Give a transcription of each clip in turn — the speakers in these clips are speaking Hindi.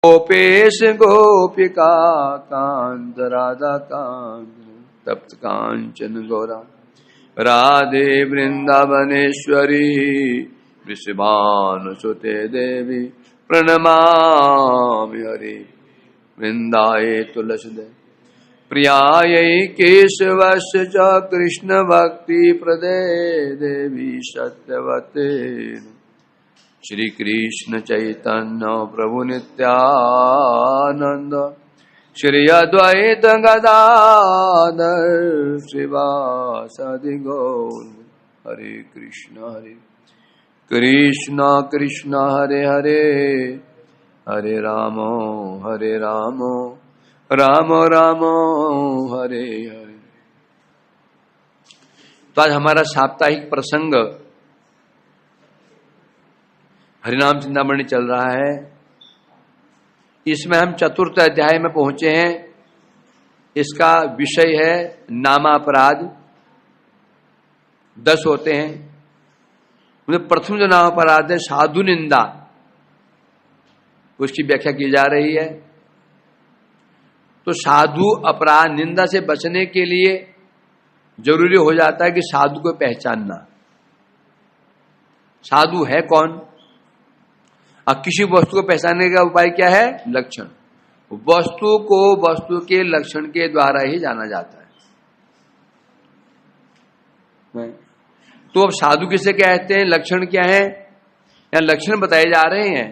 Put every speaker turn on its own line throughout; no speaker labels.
गोपेश गोपिका कांत राधा कांत तप्त कांचन गौरा राधे वृंदावनेश्वरी वृषभानुसुते देवी प्रणमामि हरि वृंदाये तुलसीदे प्रियायै केशवस्य च कृष्ण भक्ति प्रदे देवी सत्यवते श्री कृष्ण चैतन्य प्रभु नित्यानंद श्री अद्वैत गदाधर श्रीवासदि गौर हरे कृष्ण कृष्ण हरे हरे हरे राम राम राम हरे हरे। तो आज हमारा साप्ताहिक प्रसंग हरिनाम चिंतामणि चल रहा है। इसमें हम चतुर्थ अध्याय में पहुंचे हैं। इसका विषय है नामापराध। 10 होते हैं। उनमें प्रथम जो नामापराध है साधु निंदा, उसकी व्याख्या की जा रही है। तो साधु अपराध निंदा से बचने के लिए जरूरी हो जाता है कि साधु को पहचानना। साधु है कौन? अब किसी वस्तु को पहचानने का उपाय क्या है? लक्षण। वस्तु को वस्तु के लक्षण के द्वारा ही जाना जाता है। तो अब साधु किसे कहते हैं, लक्षण क्या है? या लक्षण बताए जा रहे हैं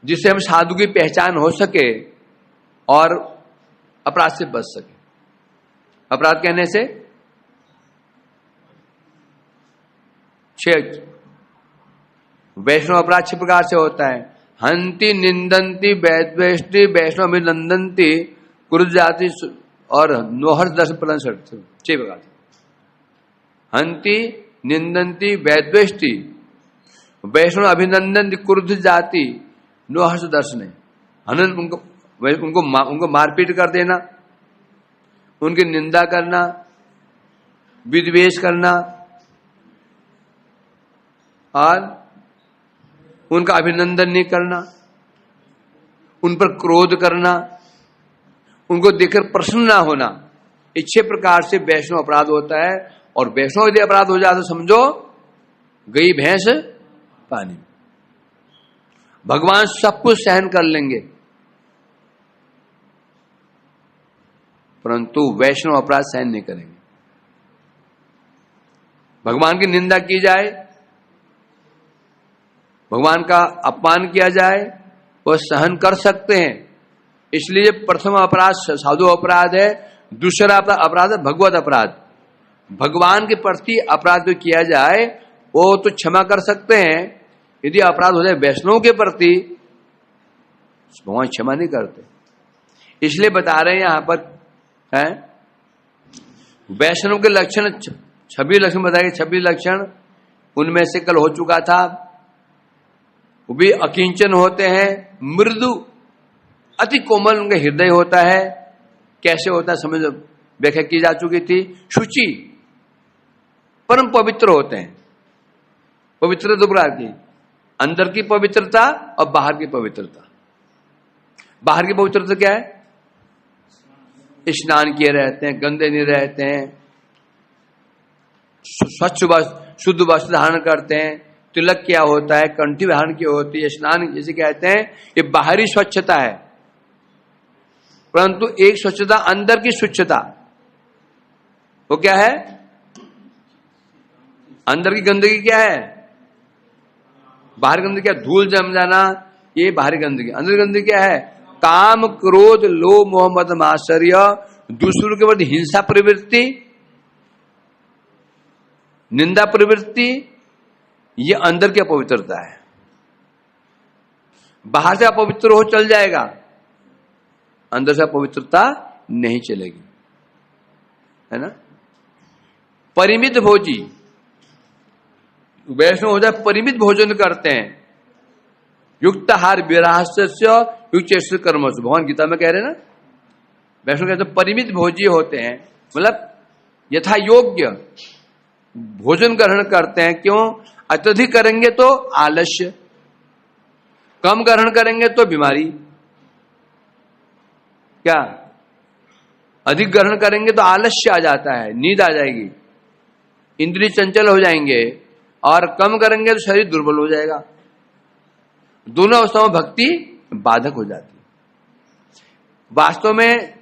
जिससे हम साधु की पहचान हो सके और अपराध से बच सके। अपराध कहने से 6 वैष्णव अपराध 6 प्रकार से होता है। हंति निंदंती वैद्वेष्टि वैष्णव अभिनंदंती कुरुद जाति और नोहर 10 प्रकार 6 प्रकार से। हंति निंदंती वैद्वेष्टि वैष्णव अभिनंदंती कुरुद जाति नोहर्ष दर्शन। उनको मारपीट कर देना, उनकी निंदा करना, विद्वेष करना और उनका अभिनंदन नहीं करना, उन पर क्रोध करना, उनको देखकर प्रसन्न ना होना, ये 6 प्रकार से वैष्णव अपराध होता है। और वैष्णव यदि अपराध हो जाए तो समझो गई भैंस पानी में। भगवान सब कुछ सहन कर लेंगे, परंतु वैष्णव अपराध सहन नहीं करेंगे। भगवान की निंदा की जाए, भगवान का अपमान किया जाए, वह सहन कर सकते हैं। इसलिए प्रथम अपराध साधु अपराध है। दूसरा अपराध है भगवत अपराध। भगवान के प्रति अपराध जो किया जाए वो तो क्षमा कर सकते हैं। यदि अपराध हो जाए वैष्णव के प्रति, भगवान क्षमा नहीं करते। इसलिए बता रहे हैं यहां पर है वैष्णव के लक्षण 26 लक्षण बताए। 26 लक्षण उनमें से कल हो चुका था। वो भी अकिंचन होते हैं, मृदु, अति कोमल उनका हृदय होता है। कैसे होता है समझ व्याख्या की जा चुकी थी। शुचि, परम पवित्र होते हैं। पवित्र 2 प्रकार की, अंदर की पवित्रता और बाहर की पवित्रता। बाहर की पवित्रता क्या है? स्नान किए रहते हैं, गंदे नहीं रहते हैं, स्वच्छ शुद्ध वस्त्र धारण करते हैं, तिलक क्या होता है, कंठी धारण की होती है, स्नान जिसे कहते हैं, ये बाहरी स्वच्छता है। परंतु एक स्वच्छता अंदर की स्वच्छता, वो क्या है? अंदर की गंदगी क्या है? बाहर गंदगी क्या? धूल जम जाना, ये बाहरी गंदगी। अंदर गंदगी क्या है? काम, क्रोध, लोभ, मोह, मद, मात्सर्य, दूसरों के प्रति हिंसा प्रवृत्ति, निंदा प्रवृत्ति, ये अंदर की अपवित्रता है। बाहर से अपवित्र हो चल जाएगा, अंदर से अपवित्रता नहीं चलेगी, है ना। परिमित भोजी, वैष्णव हो जाए परिमित भोजन करते हैं। युक्त आहार विरास्य युक्त कर्म, भगवान गीता में कह रहे हैं ना, वैष्णव कहते परिमित भोजी होते हैं, मतलब यथा योग्य भोजन ग्रहण करते हैं। क्यों? अत्यधिक करेंगे तो आलस्य, कम ग्रहण करेंगे तो बीमारी, क्या अधिक ग्रहण करेंगे तो आलस्य आ जाता है, नींद आ जाएगी, इंद्रिय चंचल हो जाएंगे, और कम करेंगे तो शरीर दुर्बल हो जाएगा। दोनों अवस्थाओं में भक्ति बाधक हो जाती है। वास्तव में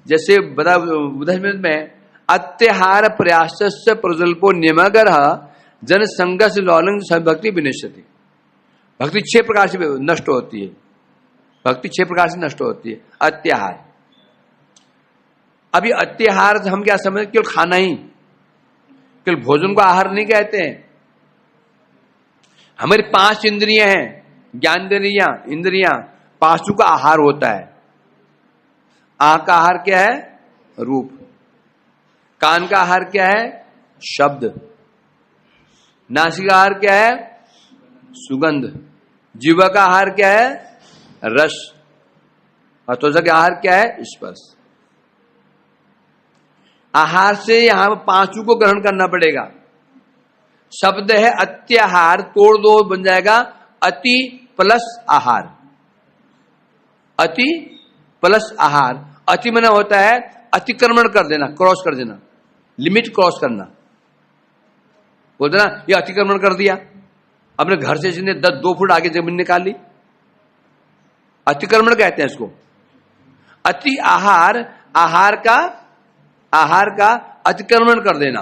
जैसे बता बुधस्मृत में अत्याहार प्रयास प्रजल्पो नियमगर जन संघर्ष लौलंग भक्ति विनिश्चति। भक्ति 6 प्रकार से नष्ट होती है, भक्ति 6 प्रकार से नष्ट होती है। अत्याहार, अभी अत्याहार हम क्या समझते, केवल खाना ही, केवल भोजन को आहार नहीं कहते हैं। हमारी 5 इंद्रियां हैं, ज्ञानेंद्रियां, इंद्रियां, 5 का आहार होता है। आंख का आहार क्या है? रूप। कान का आहार क्या है? शब्द। नासिका का आहार क्या है? सुगंध। जीवा का आहार क्या है? रस। और त्वचा का आहार क्या है? स्पर्श। आहार से यहां 5 को ग्रहण करना पड़ेगा। शब्द है अत्याहार, तोड़ दो बन जाएगा अति प्लस आहार। अति प्लस आहार। अति मना होता है अतिक्रमण कर देना, क्रॉस कर देना, लिमिट क्रॉस करना। बोलते ना ये अतिक्रमण कर दिया, अपने घर से इसने 2 फुट आगे जमीन निकाल ली, अतिक्रमण कहते हैं इसको। अति आहार, आहार का अतिक्रमण कर देना,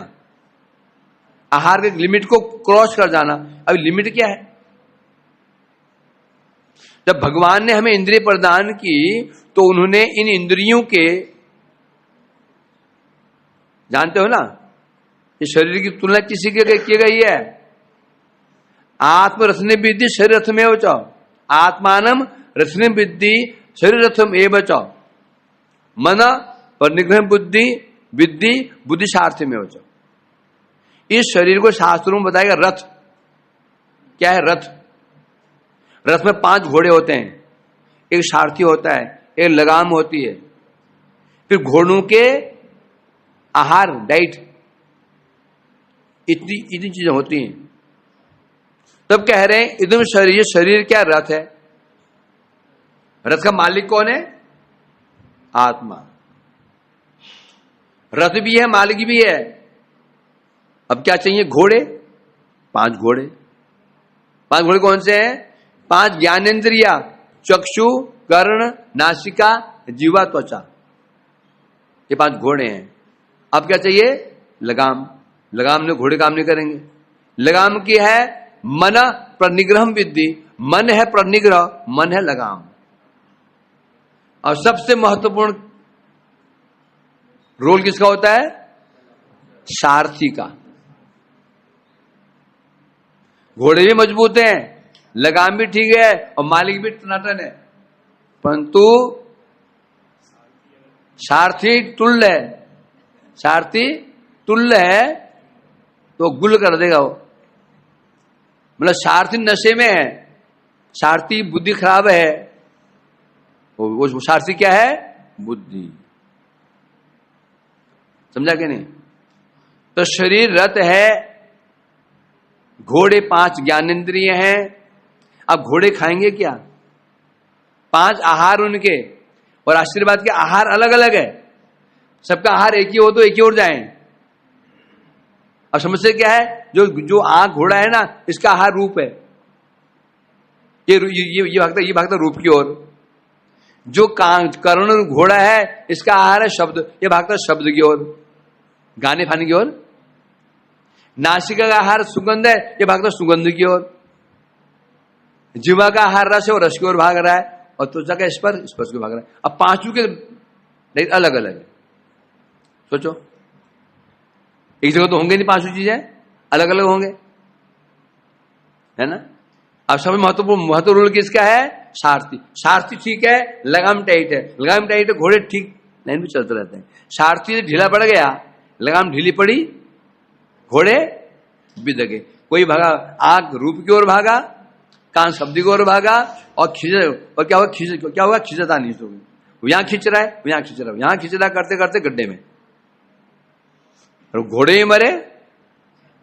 आहार के लिमिट को क्रॉस कर जाना। अब लिमिट क्या है? जब भगवान ने हमें इंद्रिय प्रदान की तो उन्होंने इन इंद्रियों के, जानते हो ना, ये शरीर की तुलना किसी के की गई है? आत्म रथने विद्धि शरीर रथ में बचाओ, आत्मानम रथने विद्धि शरीर रथम ए बचाओ, मन और निग्रह बुद्धि विद्धि बुद्धि सारथ्य में बचाओ। इस शरीर को शास्त्रों में बताएगा रथ क्या है। रथ, रथ में 5 घोड़े होते हैं, एक सारथी होता है, एक लगाम होती है, फिर घोड़ों के आहार, डाइट, इतनी चीजें होती हैं। तब कह रहे हैं इदम शरीर, शरीर क्या? रथ है। रथ का मालिक कौन है? आत्मा। रथ भी है, मालिक भी है। अब क्या चाहिए? घोड़े, 5 घोड़े। 5 घोड़े कौन से हैं? 5 ज्ञानेंद्रिया, चक्षु, कर्ण, नासिका, जीवा, त्वचा, ये 5 घोड़े हैं। अब क्या चाहिए? लगाम। लगाम ने घोड़े काम नहीं करेंगे। लगाम की है मन प्रनिग्रह विद्धि, मन है प्रनिग्रह, मन है लगाम। और सबसे महत्वपूर्ण रोल किसका होता है? सारथी का। घोड़े भी मजबूत हैं, लगाम भी ठीक है, और मालिक भी टनाटन है, परंतु सारथी तुल्य है। सारथी तुल्य है तो गुल कर देगा वो। मतलब सारथी नशे में है, सारथी बुद्धि खराब है, वो सारथी क्या है? बुद्धि। समझा क्या नहीं? तो शरीर रथ है, घोड़े 5 ज्ञानेंद्रिय हैं। अब घोड़े खाएंगे क्या? 5 आहार उनके, और आशीर्वाद के आहार अलग अलग है। सबका आहार एक ही हो तो एक ही ओर जाए। अब समस्या क्या है? जो आंख घोड़ा है ना, इसका आहार रूप है, ये भागता रूप की ओर। जो कर्ण घोड़ा है, इसका आहार है शब्द, ये भागता शब्द की ओर, गाने फाने की ओर। नासिका का आहार सुगंध है, ये भागता सुगंध की ओर। जीवा का आहार रस है, और रस की ओर भाग रहा है। और त्वचा का स्पर्श को भाग रहा है। अब 5 के अलग अलग है। सोचो, एक जगह तो होंगे नहीं 5 चीजें, अलग अलग होंगे, है ना? अब सबसे महत्व रोल किसका है? सारथी। सारथी ठीक है, लगाम टाइट है, लगाम टाइट है, घोड़े ठीक लाइन में चलते रहते हैं। सारथी ढीला पड़ गया, लगाम ढीली पड़ी, घोड़े बिद गए। कोई भागा आंख रूप की ओर भागा, कान शब्द की ओर भागा, और क्या हुआ? खिंचता नहीं। सो यहां खींच रहा है, यहां खींच रहा है, यहां खींच रहा, करते करते गड्ढे में, और घोड़े ही मरे,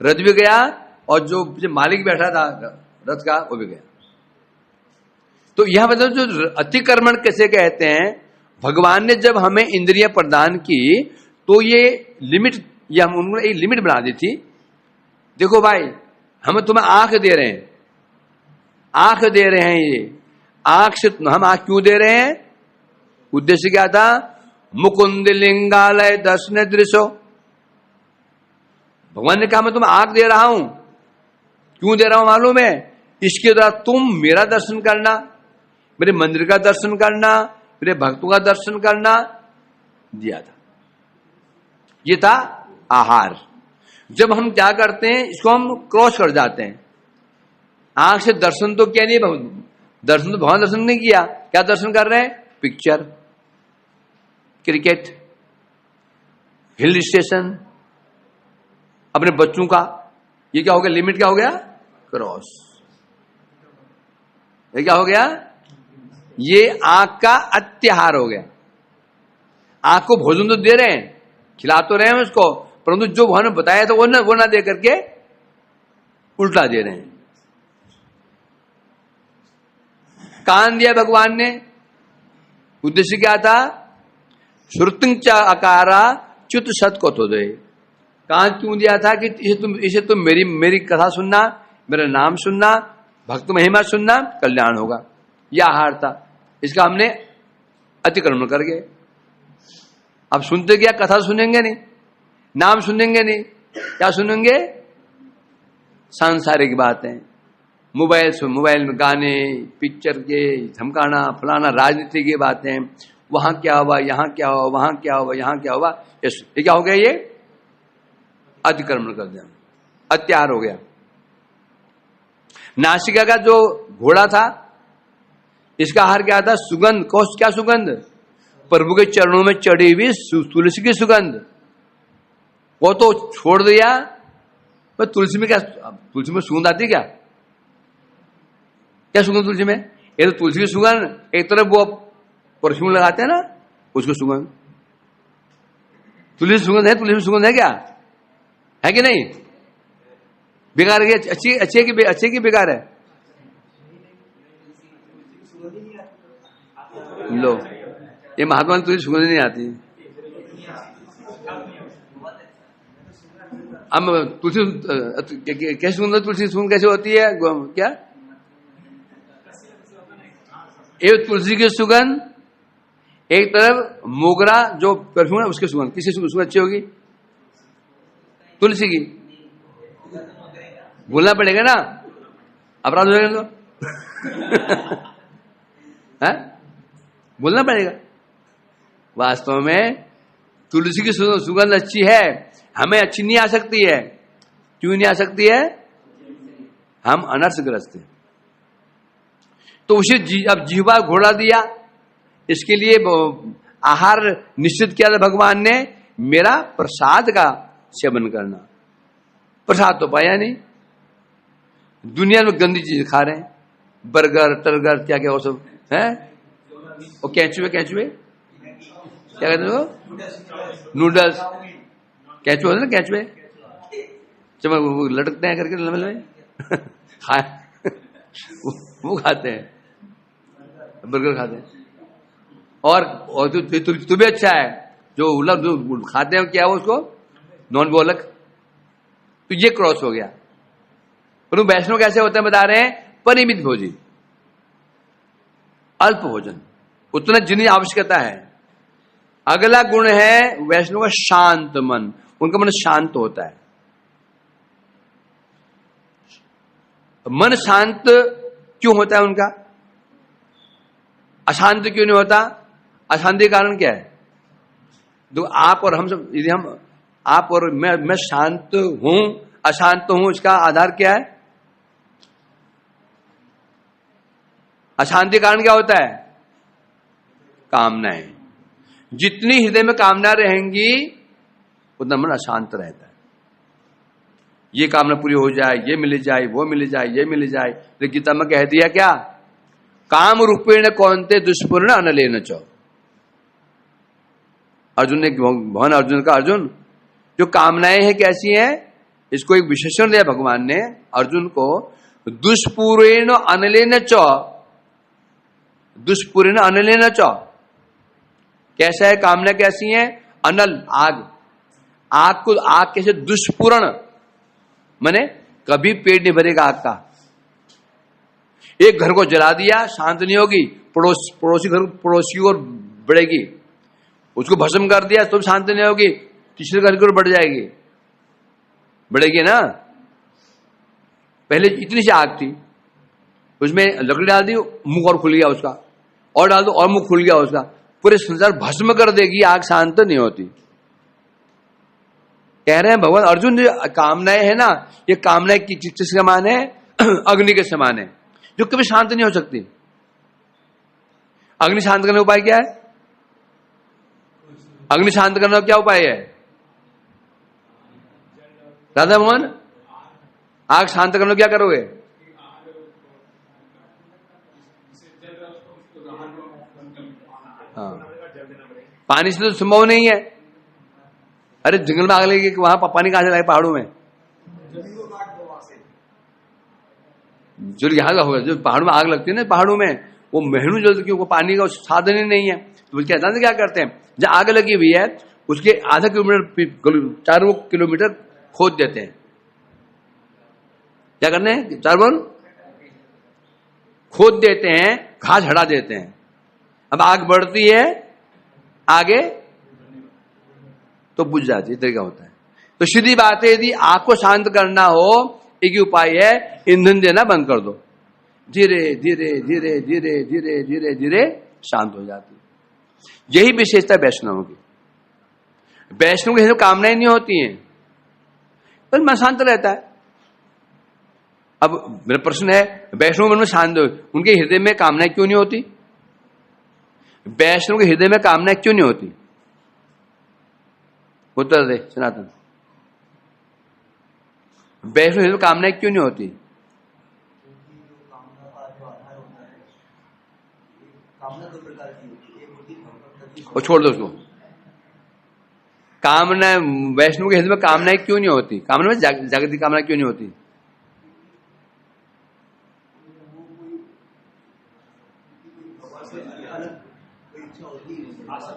रथ भी गया, और जो मालिक बैठा था रथ का वो भी गया। तो यह मतलब जो अतिक्रमण कैसे कहते हैं, भगवान ने जब हमें इंद्रियां प्रदान की तो ये लिमिट, या हम उन्होंने एक लिमिट बना दी थी। देखो भाई, हम तुम्हें आंख दे रहे हैं, आंख दे रहे हैं, ये आंख से हम आंख क्यों दे रहे हैं? उद्देश्य क्या था? मुकुंद लिंगालय दर्शन दृश्यो। भगवान ने कहा मैं तुम्हें आंख दे रहा हूं, क्यों दे रहा हूं मालूम है? इसके द्वारा तुम मेरा दर्शन करना, मेरे मंदिर का दर्शन करना, मेरे भक्तों का दर्शन करना दिया था। ये था आहार। जब हम क्या करते हैं, इसको हम क्रॉस कर जाते हैं। आंख से दर्शन तो क्या नहीं, दर्शन तो भगवान दर्शन नहीं किया, क्या दर्शन कर रहे हैं? पिक्चर, क्रिकेट, हिल स्टेशन, अपने बच्चों का। ये क्या हो गया? लिमिट क्या हो गया? क्रॉस। ये क्या हो गया? ये आंख का अत्याहार हो गया। आंख को भोजन तो दे रहे हैं, खिला तो रहे हैं उसको, परंतु जो भगवान ने बताया था वो ना दे करके उल्टा दे रहे हैं। कान दिया भगवान ने, उद्देश्य क्या था? श्रुतिं च अकारा च्युत सत को तो दे। कान क्यों दिया था? कि इसे तुम मेरी कथा सुनना, मेरा नाम सुनना, भक्त महिमा सुनना, कल्याण होगा। यह आहार था। इसका हमने अतिक्रमण कर गए। अब सुनते क्या? कथा सुनेंगे नहीं, नाम सुनेंगे नहीं, क्या सुनेंगे? सांसारिक बातें, मोबाइल में गाने, पिक्चर के धमकाना, फलाना, राजनीति की बातें, वहां क्या हुआ, यहां क्या हुआ, वहां क्या हुआ, यहां क्या हुआ। ये क्या हो गया? ये अतिक्रमण कर दिया, अत्याचार हो गया। नासिका का जो घोड़ा था, इसका आहार क्या था? सुगंध। क्या सुगंध? प्रभु के चरणों में चढ़ी हुई तुलसी की सुगंध। वो तो छोड़ दिया। पर तुलसी में क्या, तुलसी में सुगंध आती क्या? क्या सुगंध तुलसी में? ये तो तुलसी की सुगंध, एक तरफ वो परफ्यूम लगाते हैं ना, उसको सुगंध। तुलसी सुगंध है? तुलसी में सुगंध है क्या? है कि नहीं? बेकार है? अच्छी की बेकार है? लो, ये महात्मा तुलसी सुगंध नहीं आती। अब तुलसी कैसे सुगंध? तुलसी सुगंध कैसे होती है? क्या? एक तुलसी की सुगंध, एक तरफ मोगरा जो परफ्यूम है उसकी सुगंध। किसी सुगंध अच्छी होगी? तुलसी की। बोलना पड़ेगा ना, अपराध हो जाएगा तो है? बोलना पड़ेगा। वास्तव में तुलसी की सुगंध अच्छी है, हमें अच्छी नहीं आ सकती है। क्यों नहीं आ सकती है? हम अनर्थग्रस्त हैं। तो उसे अब जीवा घोड़ा दिया, इसके लिए आहार निश्चित किया था भगवान ने, मेरा प्रसाद का सेवन करना। प्रसाद तो पाया नहीं, दुनिया में गंदी चीज खा रहे हैं, बर्गर टर्गर क्या क्या वो सब है। और कैचुए क्या कहते हैं वो? नूडल्स, कैचुए होते ना, कैचुए चमक वो लटकते हैं करके लंबे लंबे खाए वो खाते हैं, बर्गर खाते हैं। और तू भी अच्छा है जो खाते हैं, क्या वो उसको नॉन बोलक। तो ये क्रॉस हो गया। पर वैष्णव कैसे होते हैं बता रहे हैं? परिमित भोजी, अल्प भोजन, उतना जितनी आवश्यकता है। अगला गुण है वैष्णव का शांत मन। उनका मन शांत होता है। मन शांत क्यों होता है उनका? अशांत क्यों नहीं होता? अशांति का कारण क्या है? तो आप और हम सब, यदि हम आप और मैं शांत हूं, अशांत हूं, इसका आधार क्या है? अशांति कारण क्या होता है? कामनाएं। जितनी हृदय में कामना रहेंगी उतना मन अशांत रहता है। ये कामना पूरी हो जाए, ये मिल जाए, वो मिल जाए, ये मिल जाए। तो गीता में कह दिया क्या? काम रूपेण कौनते दुष्पूर्ण अनलेन चौ। अर्जुन ने, भगवान अर्जुन का, अर्जुन जो कामनाएं हैं कैसी हैं, इसको एक विशेषण दिया भगवान ने अर्जुन को, दुष्पूर्ण अनलेन चौ। दुष्पूर्ण अनल न चौ। कैसा है कामना, कैसी है? अनल, आग। आग को, आग कैसे दुष्पूर्ण, माने कभी पेट नहीं भरेगा आग का। एक घर को जला दिया, शांत नहीं होगी, पड़ोसी घर, पड़ोसी और बढ़ेगी। उसको भस्म कर दिया तो शांत नहीं होगी, तीसरे घर की ओर बढ़ जाएगी, बढ़ेगी ना। पहले इतनी सी आग थी, उसमें लकड़ी डाल दी, मुंह और खुल गया उसका, और डाल दो और मुंह खुल गया उसका, पूरे संसार भस्म कर देगी, आग शांत नहीं होती। कह रहे हैं भगवान अर्जुन, जो कामनाएं है ना, ये कामनाएं किस समान है? अग्नि के समान है, जो कभी शांत नहीं हो सकती। अग्नि शांत करने का उपाय क्या है? अग्नि शांत करने का क्या उपाय है? राधा मोहन, आग शांत करने को क्या करोगे? हाँ, पानी से तो संभव नहीं है। अरे जंगल में आग लगी, वहां पानी कहां से लाए? पहाड़ों में जो यहां होगा, जो पहाड़ों में आग लगती है ना, पहाड़ों में वो महीनों जलती, क्योंकि पानी का साधन ही नहीं है। तो कहता है क्या करते हैं, जहां आग लगी हुई है उसके आधा किलोमीटर, 4 किलोमीटर खोद देते हैं। क्या करने हैं? 4 खोद देते हैं, घास हटा देते हैं। अब आग बढ़ती है आगे तो बुझ जाती है, तरीका होता है। तो सीधी बात है, यदि आग को शांत करना हो, एक ही उपाय है, ईंधन देना बंद कर दो, धीरे धीरे धीरे धीरे धीरे धीरे धीरे शांत हो जाती है। यही विशेषता वैष्णव की। वैष्णव की कामनाएं नहीं होती हैं, पर मन शांत रहता है। अब मेरा प्रश्न है, वैष्णव मन में शांत हो, उनके हृदय में कामनाएं क्यों नहीं होती? वैष्णव के हृदय में कामनाएं क्यों नहीं होती? उत्तर दे सनातन। वैष्णव हृदय में कामनाएं क्यों नहीं होती? और छोड़ दो उसको। कामना, वैष्णव के हृदय में कामनाएं क्यों नहीं होती? कामना में जागतिक कामना क्यों नहीं होती?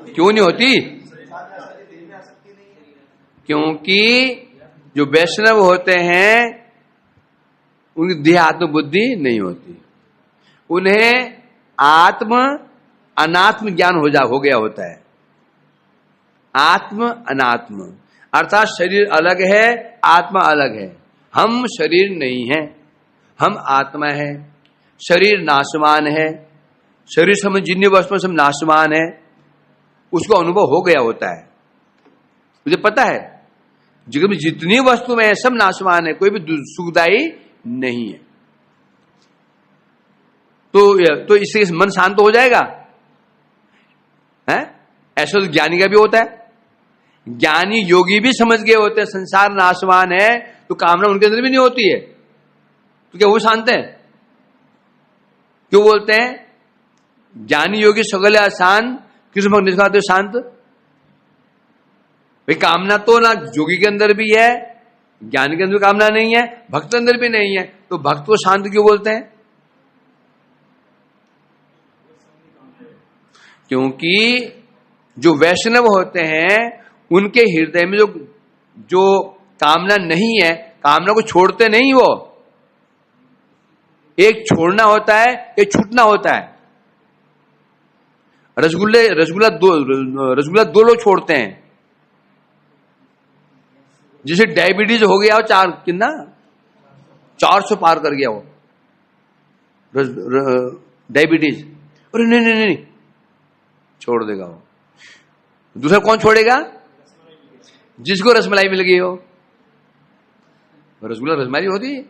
क्यों नहीं होती? क्योंकि जो वैष्णव होते हैं उनकी देह आत्म बुद्धि नहीं होती, उन्हें आत्म अनात्म ज्ञान हो गया होता है। आत्म अनात्म अर्थात शरीर अलग है, आत्मा अलग है। हम शरीर नहीं है, हम आत्मा है। शरीर नाशवान है, शरीर समझ जिन्नी वस्तु सब नाशवान है, उसको अनुभव हो गया होता है। मुझे पता है जगत में जितनी वस्तुएं हैं सब नाशवान है, कोई भी सुखदायी नहीं है। तो इससे मन शांत हो जाएगा है? ऐसा तो ज्ञानी का भी होता है। ज्ञानी योगी भी समझ गए होते हैं संसार नाशवान है, तो कामना उनके अंदर भी नहीं होती है, तो क्या वो शांत है? क्यों बोलते हैं ज्ञानी योगी सगल आसान, किस भक्त निष्काते शांत? भाई कामना तो ना योगी के अंदर भी है, ज्ञानी के अंदर कामना नहीं है, भक्त के अंदर भी नहीं है, तो भक्त को शांत क्यों बोलते हैं? क्योंकि जो वैष्णव होते हैं उनके हृदय में जो कामना नहीं है, कामना को छोड़ते नहीं वो। एक छोड़ना होता है, एक छूटना होता है। रसगुल्ला दो लोग छोड़ते हैं। जिसे डायबिटीज हो गया हो, 400 पार कर गया वो डायबिटीज, अरे नहीं छोड़ देगा वो। दूसरा कौन छोड़ेगा? जिसको रसमलाई मिल गई हो। रसगुल्ला रसमलाई होती है,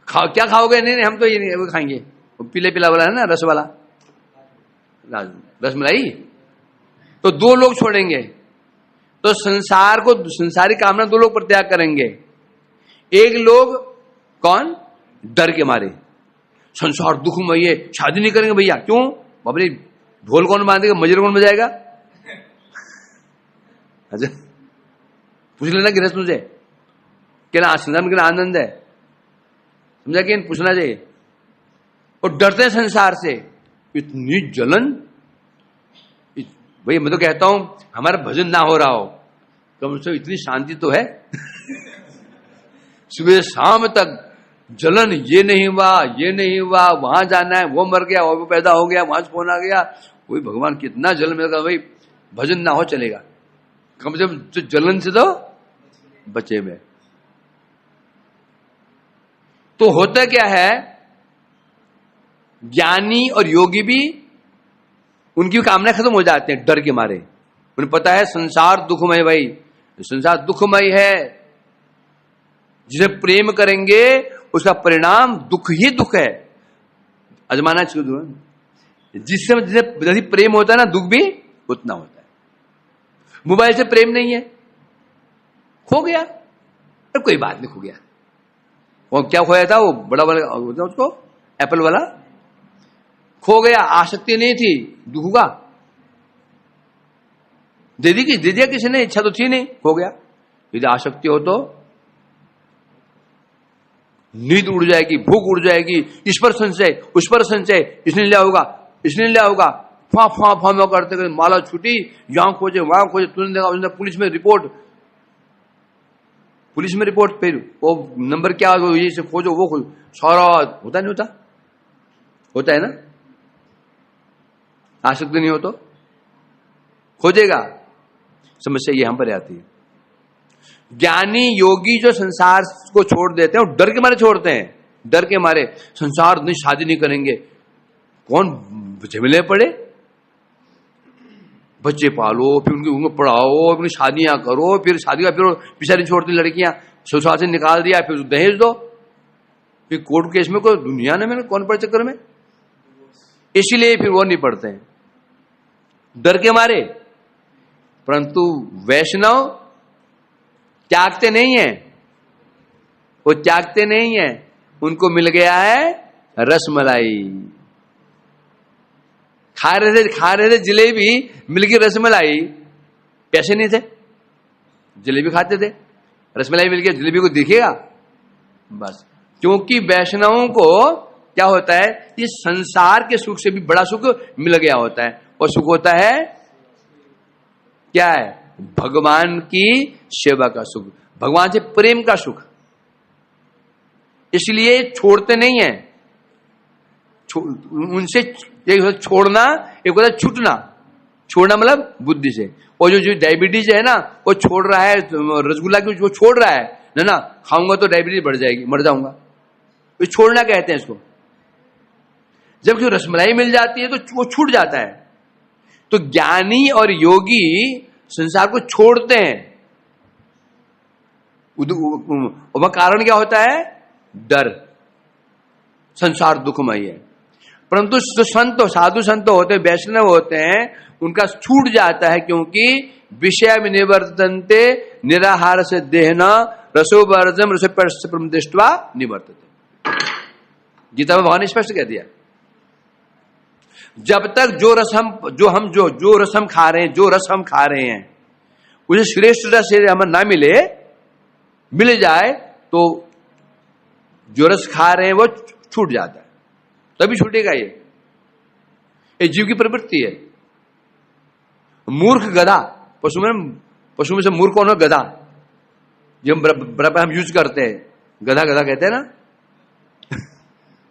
क्या खाओगे? नहीं हम तो ये नहीं, वो खाएंगे, वो पीला वाला है ना, रस वाला रसमलाई। तो 2 लोग छोड़ेंगे, तो संसार को, संसारी कामना 2 लोग परित्याग करेंगे। एक लोग कौन? डर के मारे, संसार दुखमय है, शादी नहीं करेंगे भैया। क्यों? बाबरे ढोल कौन बांधेगा, मजर कौन बजाएगा? अच्छा पूछ लेना गृहस्थ मुझे क्या संसार में आनंद है, समझा कि पूछना चाहिए। और डरते हैं संसार से, इतनी जलन। भाई मैं तो कहता हूं हमारा भजन ना हो रहा हो, कम से कम इतनी शांति तो है। सुबह शाम तक जलन, ये नहीं हुआ, ये नहीं हुआ, वहां जाना है, वो मर गया, वो पैदा हो गया, वहां से फोन आ गया, वही भगवान कितना जलन मिलेगा। भाई भजन ना हो चलेगा, कम से कम जलन से तो बचे में। तो होता क्या है, ज्ञानी और योगी भी उनकी कामना खत्म हो जाते हैं डर के मारे। उन्हें पता है संसार दुखमय, भाई संसार दुखमय है, जिसे प्रेम करेंगे उसका परिणाम दुख ही दुख है। अजमाना चाहिए, जिसे प्रेम होता है ना, दुख भी उतना होता है। मोबाइल से प्रेम नहीं है, खो गया, तो कोई बात नहीं, खो गया। वो क्या खोया था, वो बड़ा वाला उसको एप्पल वाला खो गया, आसक्ति नहीं थी, दुख हुआ, दे दिया किसी ने, इच्छा तो थी नहीं, खो गया। यदि आसक्ति हो तो नींद उड़ जाएगी, भूख उड़ जाएगी, इस पर संशय, उस पर संशय, इसने लिया होगा, इसने लिया होगा, फा फा फा करते करते माला छुटी, यहां खोजे वहां खोजे, तुरंत देखा पुलिस में रिपोर्ट, फिर वो नंबर क्या, ये से खोजो, वो खोजो, सारा होता नहीं होता, होता है ना। आसक्ति नहीं हो तो खोजेगा। समस्या ये हम पर आती है। ज्ञानी योगी जो संसार को छोड़ देते हैं, वो डर के मारे छोड़ते हैं, डर के मारे संसार नहीं, शादी नहीं करेंगे, कौन झमेले पड़े, बच्चे पालो, फिर उनको पढ़ाओ, उनकी शादियां करो, फिर शादी का फिर पीछा नहीं छोड़ती लड़कियां, ससुराल से निकाल दिया, फिर दहेज दो, फिर कोर्ट केस में कोई दुनिया ने मैंने कौन पड़े चक्कर में, इसीलिए फिर वो नहीं पढ़ते हैं डर के मारे। परंतु वैष्णव त्यागते नहीं है, वो त्यागते नहीं है, उनको मिल गया है रसमलाई। खा रहे थे जलेबी, मिल गई रसमलाई, पैसे नहीं थे, जलेबी खाते थे, रसमलाई मिल गया, जलेबी को दिखेगा बस। क्योंकि वैष्णवों को क्या होता है, ये संसार के सुख से भी बड़ा सुख मिल गया होता है, और सुख होता है क्या है, भगवान की सेवा का सुख, भगवान से प्रेम का सुख। इसलिए छोड़ते नहीं है, उनसे एक छोड़ना, एक होता है छूटना। छोड़ना मतलब बुद्धि से। और जो डायबिटीज है ना, वो छोड़ रहा है, रसगुल्ला की वो छोड़ रहा है ना, खाऊंगा तो डायबिटीज बढ़ जाएगी, मर जाऊंगा, तो छोड़ना कहते हैं इसको। जबकि रसमलाई मिल जाती है तो वो छूट जाता है। तो ज्ञानी और योगी संसार को छोड़ते हैं, वह कारण क्या होता है, डर, संसार दुखमय है। परंतु जो संत, साधु संत होते हैं, वैष्णव होते हैं, उनका छूट जाता है, क्योंकि विषय में निवर्तन्ते निराहार से देहना रसोवर्जम रसोपर्शम दृष्ट्वा निवर्तते। गीता में भगवान ने स्पष्ट कह दिया, जब तक जो रस हम खा रहे हैं, जो रस हम खा रहे हैं, उसे श्रेष्ठ रस हमें ना मिल जाए, तो जो रस खा रहे हैं वो छूट जाता है, तभी छूटेगा। ये जीव की प्रवृत्ति है। मूर्ख गधा, पशु में से मूर्ख कौन है, गधा, जो हम यूज करते हैं, गधा कहते हैं ना।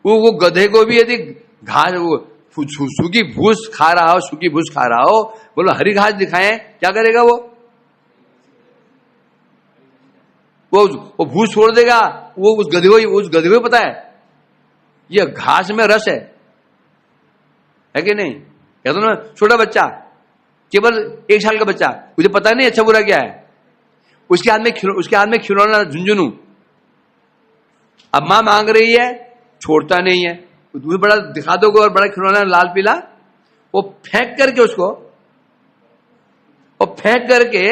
वो गधे को भी यदि घास, सूखी भूस खा रहा हो, बोलो हरी घास दिखाएं, क्या करेगा वो भूस छोड़ देगा। वो उस गधे को पता है ये घास में रस है कि नहीं। कहते ना, छोटा बच्चा, केवल 1 साल का बच्चा, मुझे पता नहीं अच्छा बुरा क्या है, उसके हाथ में खिलौना झुंझुनू, अब मां मांग रही है, छोड़ता नहीं है, दूर बड़ा दिखा दोगे और बड़ा खिलौना लाल पीला, वो फेंक करके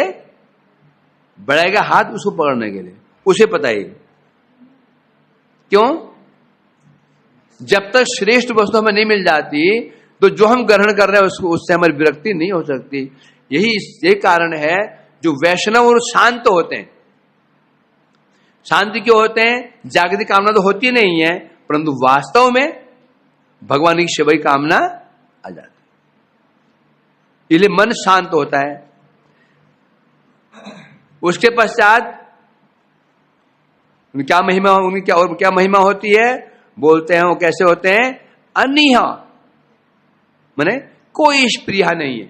बढ़ाएगा हाथ उसको पकड़ने के लिए, उसे पता ही। क्यों? जब तक श्रेष्ठ वस्तु हमें नहीं मिल जाती, तो जो हम ग्रहण कर रहे हैं उससे हमारी विरक्ति नहीं हो सकती। यही कारण है जो वैष्णव और शांत होते हैं। शांति क्यों होते हैं? जागतिक कामना तो होती नहीं है, परंतु वास्तव में भगवान की सेवा की कामना आ जाती, इसलिए मन शांत होता है। उसके पश्चात क्या महिमा, उनकी क्या और क्या महिमा होती है, बोलते हैं वो कैसे होते हैं, अनिहा माने कोई स्प्रिया नहीं है,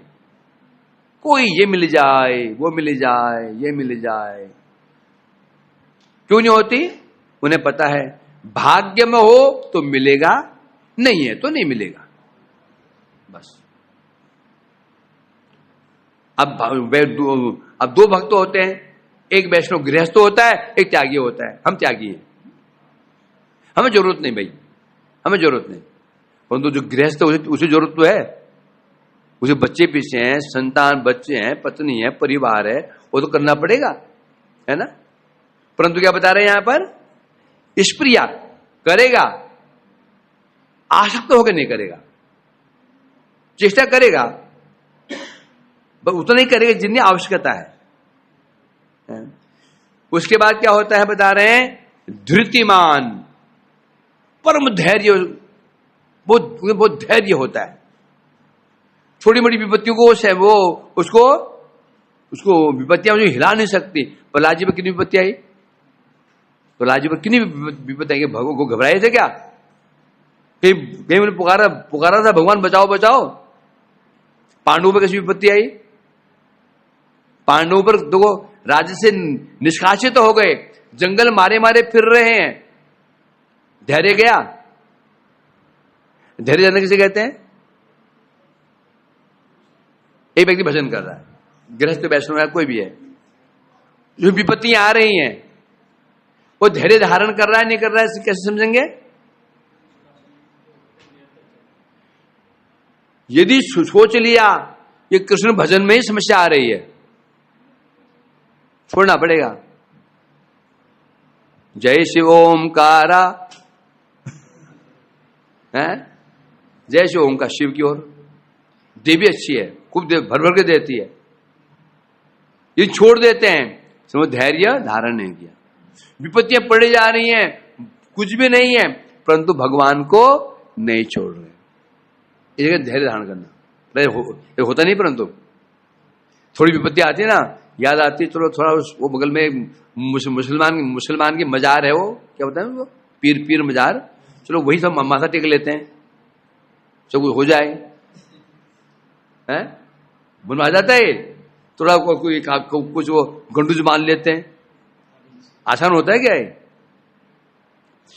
कोई ये मिल जाए वो मिल जाए ये मिल जाए, क्यों नहीं होती, उन्हें पता है भाग्य में हो तो मिलेगा, नहीं है तो नहीं मिलेगा, बस। अब दो भक्त होते हैं, एक वैष्णव गृहस्थ होता है, एक त्यागी होता है। हम त्यागी है, हमें जरूरत नहीं भाई, हमें जरूरत नहीं, परंतु जो गृहस्थ उसे जरूरत तो है, उसे बच्चे पीछे हैं, संतान बच्चे हैं, पत्नी है, परिवार है, वो तो करना पड़ेगा, है ना। परंतु क्या बता रहे हैं यहां पर, स्प्रिया करेगा, आसक्त होकर नहीं करेगा, चेष्टा करेगा, उतना नहीं करेगा जितनी आवश्यकता है। उसके बाद क्या होता है बता रहे हैं, धृतिमान, परम धैर्य, बहुत धैर्य होता है, छोटी मोटी विपत्तियों को वो उसको विपत्तियां मुझे हिला नहीं सकती। प्रहलाद जी पर कितनी विपत्ति आई, प्रहलाद जी पर कितनी विपत्ति आई, भगवान को घबराए थे क्या, कहीं मैंने पुकारा था भगवान बचाओ बचाओ। पांडवों पर कैसी विपत्ति आई, पांडवों पर देखो राज्य से निष्कासित तो हो गए, जंगल मारे मारे फिर रहे हैं, धैर्य गया। धैर्य जाने किसे कहते हैं, एक व्यक्ति भजन कर रहा है, गृहस्थ वैष्णव है कोई भी है, जो विपत्तियां आ रही हैं वो धैर्य धारण कर रहा है नहीं कर रहा है, कैसे समझेंगे। यदि सोच लिया ये कृष्ण भजन में ही समस्या आ रही है, छोड़ना पड़ेगा। जय शिव ओमकारा है, जय शिव ओमकार, शिव की ओर देवी अच्छी है, खूब भर भर के देती है, ये छोड़ देते हैं, समझ धैर्य धारण नहीं किया, विपत्तियां पड़ी जा रही हैं, कुछ भी नहीं है, परंतु भगवान को नहीं छोड़ रहे, इस जगह धैर्य धारण करना होता नहीं। परंतु थोड़ी विपत्ति आती है ना, याद आती है, चलो थोड़ा वो बगल में मुसलमान की मजार है, वो क्या होता है वो पीर मजार, चलो वही सब माथा टेक लेते हैं, सब कुछ हो जाए, है बनवा जाता है, थोड़ा कुछ वो गंडूज मान लेते हैं, आसान होता है क्या है।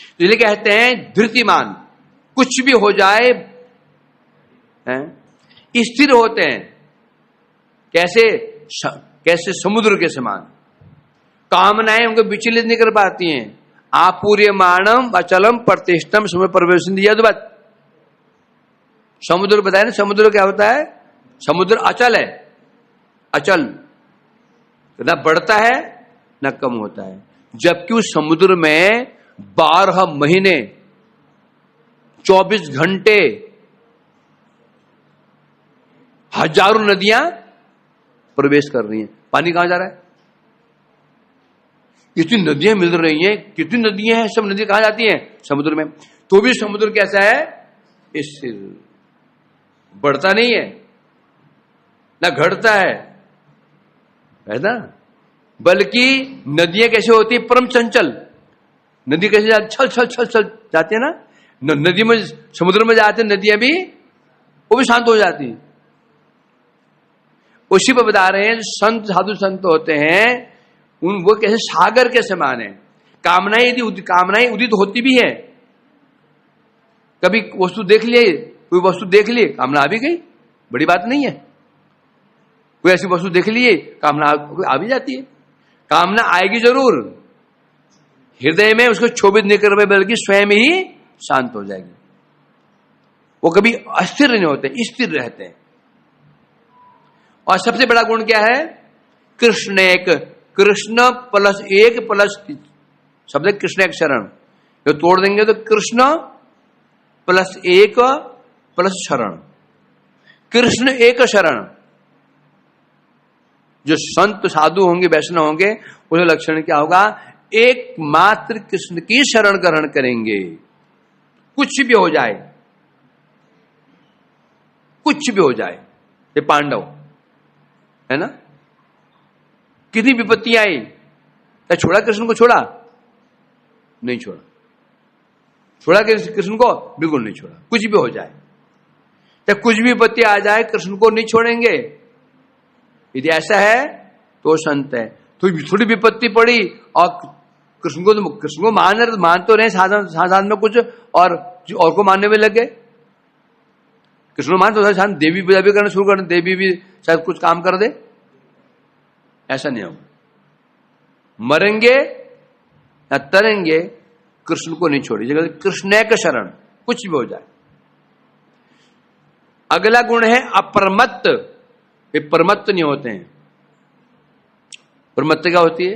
तो इसलिए कहते हैं धृतिमान, कुछ भी हो जाए स्थिर होते हैं, कैसे समुद्र के समान, कामनाएं उनको विचलित नहीं कर पाती हैं। आपूर्यमाणम अचलम प्रतिष्ठम समय प्रवेशन यद्वत्, समुद्र बताया ना, समुद्र क्या होता है, समुद्र अचल है, अचल ना बढ़ता है ना कम होता है, जबकि उस समुद्र में 12 महीने 24 घंटे हजारों नदियां प्रवेश कर रही हैं। पानी कहां जा रहा है, कितनी नदियां मिल रही हैं, कितनी नदियां हैं, सब नदियां कहां जाती हैं, समुद्र में। तो भी समुद्र कैसा है, स्थिर, बढ़ता नहीं है ना घटता है ना, बल्कि नदियां कैसे होती है, परम चंचल, नदी कैसे छल छल छल छल जाती है ना, नदी में समुद्र में जाते नदियां भी, वो भी शांत हो जाती है। उसी पर बता रहे हैं जो संत साधु संत होते हैं, वो कैसे सागर के समान है। कामनाएं उदित होती भी है, कभी वस्तु देख लिए, कोई वस्तु देख लिए कामना आ भी गई, बड़ी बात नहीं है, कोई ऐसी वस्तु देख लिए कामना आ भी जाती है। कामना आएगी जरूर, हृदय में उसको क्षोभित नहीं कर, बल्कि स्वयं ही शांत हो जाएगी, वो कभी अस्थिर नहीं होते, स्थिर रहते हैं। और सबसे बड़ा गुण क्या है, कृष्ण एक, कृष्ण प्लस एक प्लस शब्द कृष्ण एक शरण, जो तोड़ देंगे तो कृष्ण प्लस एक प्लस शरण, कृष्ण एक शरण। जो संत साधु होंगे वैष्णव होंगे, उसका लक्षण क्या होगा, एकमात्र कृष्ण की शरण ग्रहण करेंगे, कुछ भी हो जाए। कुछ भी हो जाए, ये पांडव है ना, कितनी विपत्ति आई, क्या छोड़ा कृष्ण को? छोड़ा नहीं, छोड़ा कृष्ण को? बिल्कुल नहीं छोड़ा। कुछ भी हो जाए, या कुछ भी विपत्ति आ जाए, कृष्ण को नहीं छोड़ेंगे। यदि ऐसा है तो संत है। तो थोड़ी विपत्ति पड़ी और कृष्ण को मान तो रहे साधारण में कुछ, और को मानने में लगे। कृष्ण को मान तो शायद देवी पूजा भी करना शुरू कर, देवी भी शायद कुछ काम कर दे। ऐसा नहीं होगा। मरेंगे या तरेंगे, कृष्ण को नहीं छोड़िए। कृष्ण का शरण, कुछ भी हो जाए। अगला गुण है अप्रमत्त। ये प्रमत्त नहीं होते हैं। प्रमत्त क्या होती है?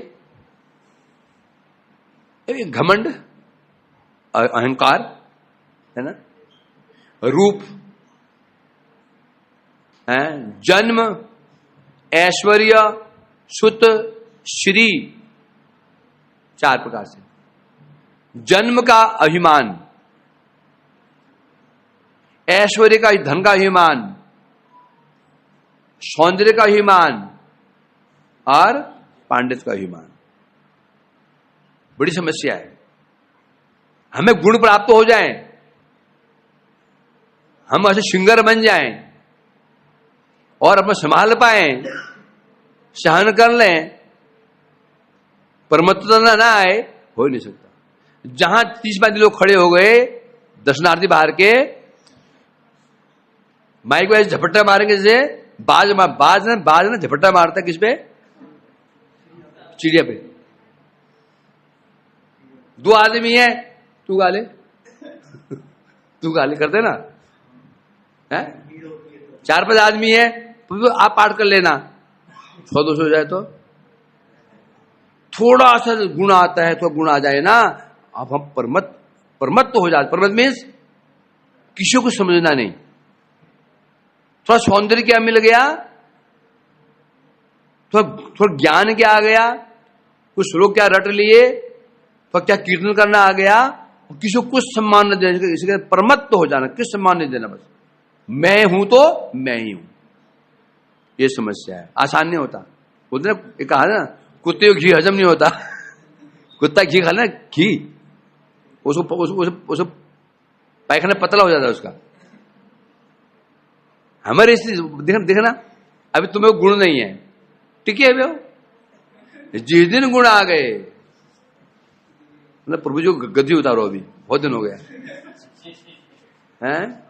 घमंड, अहंकार है ना, रूप है, जन्म, ऐश्वर्य, सुत, श्री, 4 प्रकार से। जन्म का अभिमान, ऐश्वर्य का, धन का अभिमान, सौंदर्य का अभिमान और पांडित्य का अभिमान। बड़ी समस्या है। हमें गुण प्राप्त हो जाएं, हम ऐसे सिंगर बन जाएं और अपना संभाल पाएं, सहन कर लें, परमत्ता ना आए, हो नहीं सकता। जहां 30-35 लोग खड़े हो गए, दर्शनार्थी बाहर के, माइक को ऐसे झपट्टा मारेंगे जैसे बाज ना झपट्टा मारता है किस पे? चिड़िया पे। 2 आदमी है, तू गाले करते ना है, 4-5 आदमी है तो आप पाठ कर लेना, 100-200 हो जाए तो थोड़ा सा गुण आता है, तो गुण आ जाए ना, अब हम परमत तो हो जाते। परमत मीन्स किसी को समझना नहीं। थोड़ा सौंदर्य क्या मिल गया, थोड़ा ज्ञान क्या आ गया, कुछ श्लोक क्या रट लिए, तो क्या कीर्तन करना आ गया, किसी को कुछ सम्मान न देना, इसके परमत तो हो जाना, किस सम्मान नहीं देना, बस मैं हूं तो मैं ही हूं। ये समस्या है, आसान नहीं होता। बोलते ना, कहा ना, कुत्ते को घी हजम नहीं होता। कुत्ता घी खा ना, घी उसको पायखाना पतला हो जाता है उसका। हमारे देखना, अभी तुम्हें गुण नहीं है, ठीक है भैया, जिस दिन गुण आ गए, मतलब प्रभु जी को गद्दी उतारो, अभी बहुत दिन हो गया हैं।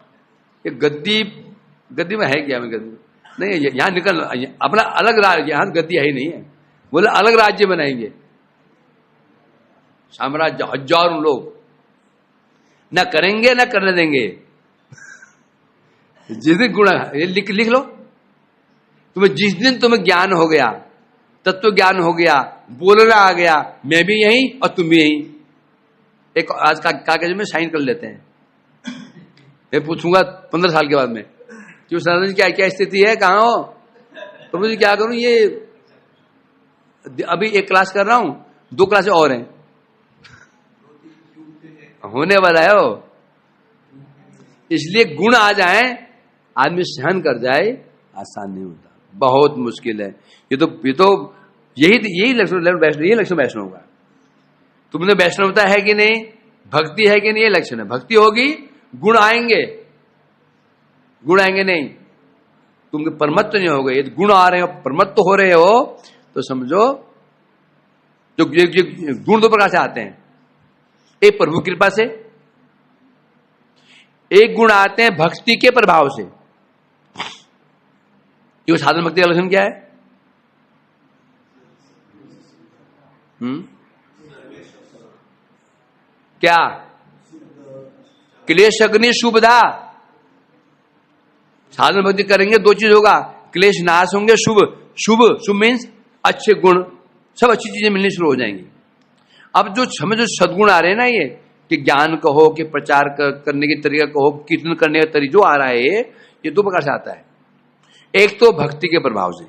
ये गद्दी में है क्या? मैं गद्दी नहीं, यहां निकल अपना अलग राज्य, यहां गद्दी है ही नहीं है। बोले अलग राज्य बनाएंगे, साम्राज्य, हजारों लोग, ना करेंगे ना करने देंगे। जिस दिन गुण, ये लिख लो, जिस दिन तुम्हें ज्ञान हो गया, तत्व ज्ञान हो गया, बोलना आ गया, मैं भी यही और तुम भी यही, एक आज का कागज में साइन कर लेते हैं। मैं पूछूंगा 15 साल के बाद में कि सर क्या क्या स्थिति है, कहाँ हो? तो मुझे क्या करूं, ये अभी 1 क्लास कर रहा हूं, 2 क्लासें और हैं, होने वाला है वो। इसलिए गुण आ जाए, आदमी सहन कर जाए, आसान नहीं होता, बहुत मुश्किल है। ये तो यही लक्षण वैष्णव का। तुमने वैष्णवता है कि नहीं, भक्ति है कि नहीं, ये लक्षण है। भक्ति होगी, गुण आएंगे नहीं, तुम परमत्त नहीं हो गए। यदि गुण आ रहे हो, परमत्त हो रहे हो, तो समझो जो गुण 2 प्रकार से आते हैं। एक प्रभु कृपा से, एक गुण आते हैं भक्ति के प्रभाव से। ये साधन भक्ति का लक्षण क्या है? क्या? क्लेश अग्नि शुभदा। साधन भक्ति करेंगे 2 चीज होगा, क्लेश नाश होंगे, शुभ मीन्स अच्छे गुण, सब अच्छी चीजें मिलनी शुरू हो जाएंगी। अब जो सदगुण आ रहे हैं ना, ये कि ज्ञान कहो, कि प्रचार करने की तरीका कहो, कीर्तन करने का तरीका जो आ रहा है, ये 2 प्रकार से आता है। एक तो भक्ति के प्रभाव से,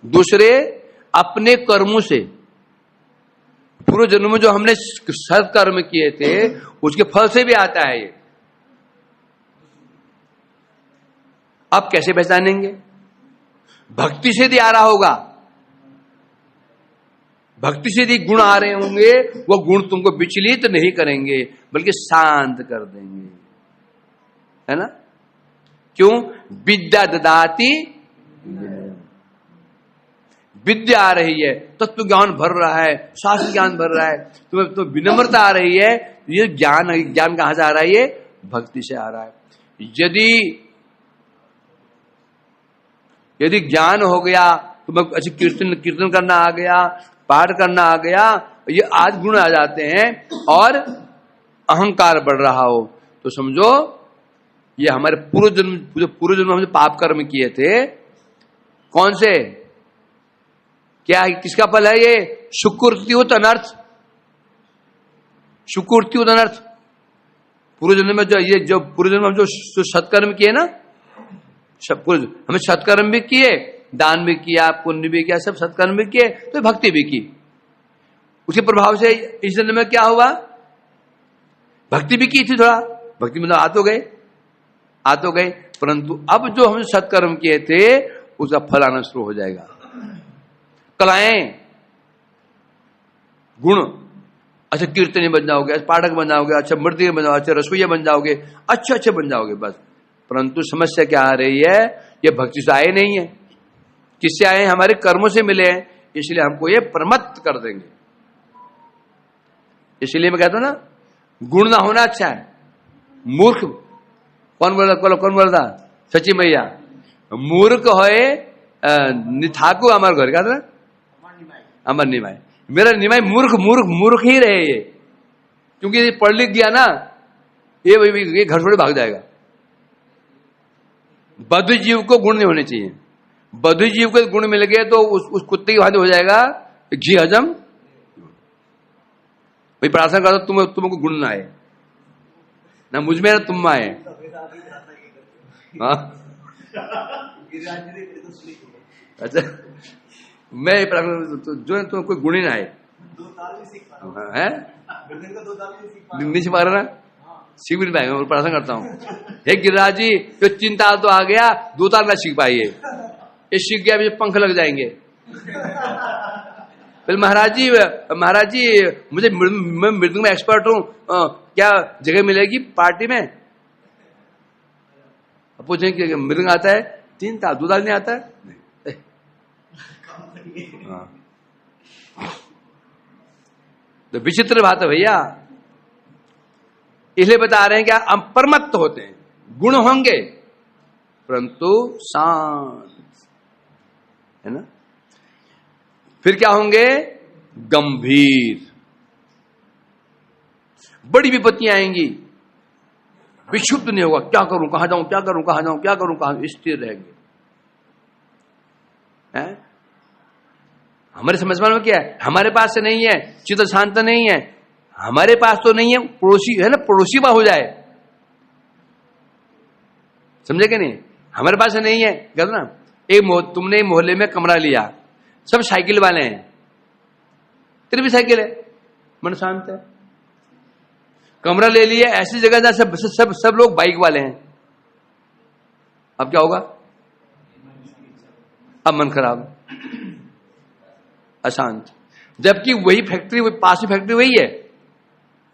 दूसरे अपने कर्मों से, पूर्व जन्म में जो हमने सत्कर्म किए थे उसके फल से भी आता है ये। अब कैसे पहचानेंगे? भक्ति से यदि आ रहा होगा, भक्ति से यदि गुण आ रहे होंगे, वो गुण तुमको विचलित नहीं करेंगे बल्कि शांत कर देंगे, है ना? क्यों? विद्या ददाति, विद्या आ रही है, तत्व ज्ञान भर रहा है, शास्त्र ज्ञान भर रहा है, तुम्हें तो विनम्रता आ रही है, ये ज्ञान कहां से आ रहा है? ये भक्ति से आ रहा है। यदि ज्ञान हो गया, तुम्हें अच्छी कीर्तन करना आ गया, पाठ करना आ गया, ये आज गुण आ जाते हैं और अहंकार बढ़ रहा हो, तो समझो ये हमारे पूर्व जन्म हमने पाप कर्म किए थे। कौन से? क्या किसका फल है ये? सुकृत्युत अनर्थ, सुकृत्युत अनर्थ। पूर्व जन्म में जो पूर्व जन्म में जो सत्कर्म किए ना, हमें सत्कर्म भी किए, दान भी किया, पुण्य भी किया, सब सत्कर्म भी किए, तो भक्ति भी की। उसके प्रभाव से इस जन्म में क्या हुआ? भक्ति भी की थी, थोड़ा भक्ति मतलब आ तो गए, परंतु अब जो हमने सत्कर्म किए थे उसका फल आना शुरू हो जाएगा। कलाएं, गुण, अच्छा कीर्तनी बन जाओगे, पाठक बन जाओगे, अच्छा मृदंगी बन जाओगे, अच्छा रसोईया बन जाओगे, अच्छे बन जाओगे बस। परंतु समस्या क्या आ रही है? ये भक्ति से आए नहीं है। किससे आए? हमारे कर्मों से मिले हैं, इसलिए हमको ये प्रमत्त कर देंगे। इसलिए मैं कहता हूं ना, गुण ना होना अच्छा है। मूर्ख कौन बोल रहा? सची मैया मूर्ख होए निथाकू हमारे घर का था, अमर निमाय। मेरा निमाय मूर्ख ही रहे ये, क्योंकि यदि पढ़ लिख गया ना, ये घर छोड़े भाग जाएगा। बद्ध जीव को गुण नहीं होने चाहिए। बद्ध जीव को गुण मिल गए तो उस कुत्ते की भांति हो जाएगा, घी हजम। भाई प्रार्थना करता तुमको गुण ना आए, ना मुझ में ना तुम में आए। हाँ अच्छा, मैं जो है तो कोई गुण ही ना आए है, नहीं सीख पा रहा ना, सीख भी नहीं पाएंगे। मैं प्रार्थना करता हूँ, हे गिरिराज जी, तो 3 ताल तो आ गया, 2 ताल ना सीख पाइए। ये सीख गया, मुझे पंख लग जाएंगे। फिर महाराज जी मुझे मैं मृदंग में एक्सपर्ट हूँ, क्या जगह मिलेगी पार्टी में? पूछेंगे कि मृदंग आता है? 3 ताल, 2 ताल नहीं आता है। हाँ। तो विचित्र बात है भैया, इसलिए बता रहे हैं कि हम परमत्त होते हैं, गुण होंगे परंतु शांत, है ना? फिर क्या होंगे? गंभीर। बड़ी विपत्तियां आएंगी, विक्षुब्ध नहीं होगा, क्या करूं, कहां जाऊं, क्या करूं, कहां जाऊं, क्या करूं, कहां, स्थिर रहेंगे। हमारे समझ में क्या है? हमारे पास से नहीं है, चित्त शांत नहीं है, हमारे पास तो नहीं है, पड़ोसी है ना, पड़ोसी बा हो जाए, समझे कि नहीं? हमारे पास से नहीं है, कहते ना, तुमने एक मोहल्ले में कमरा लिया, सब साइकिल वाले हैं, तेरी भी साइकिल है, मन शांत है, कमरा ले लिया ऐसी जगह जहां सब लोग बाइक वाले हैं, अब क्या होगा? अब मन खराब, अशांत। जबकि वही फैक्ट्री, पास की फैक्ट्री वही है,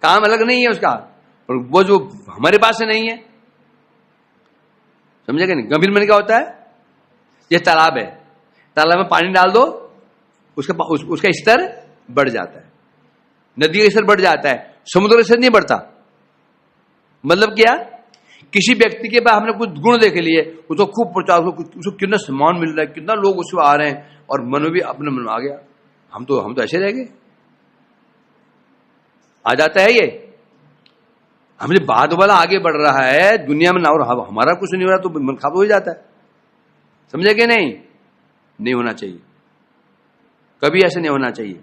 काम अलग नहीं है उसका, और वो जो हमारे पास से नहीं है, समझेगा नहीं? गंभीर मन क्या होता है? ये तालाब है, तालाब में पानी डाल दो, उसका स्तर बढ़ जाता है, नदी का स्तर बढ़ जाता है, समुद्र का स्तर नहीं बढ़ता। मतलब क्या? किसी व्यक्ति के पास हमने कुछ गुण देख लिए, उसको खूब प्रचार, उसको कितना सम्मान मिल रहा है, कितना लोग उसको आ रहे हैं, और मन भी अपने मन में आ गया, हम तो ऐसे रह गए। आ जाता है ये, हमने बाद वाला आगे बढ़ रहा है दुनिया में ना, और हमारा कुछ नहीं हो रहा, तो मन खराब हो ही जाता है। समझे कि नहीं? नहीं होना चाहिए, कभी ऐसे नहीं होना चाहिए।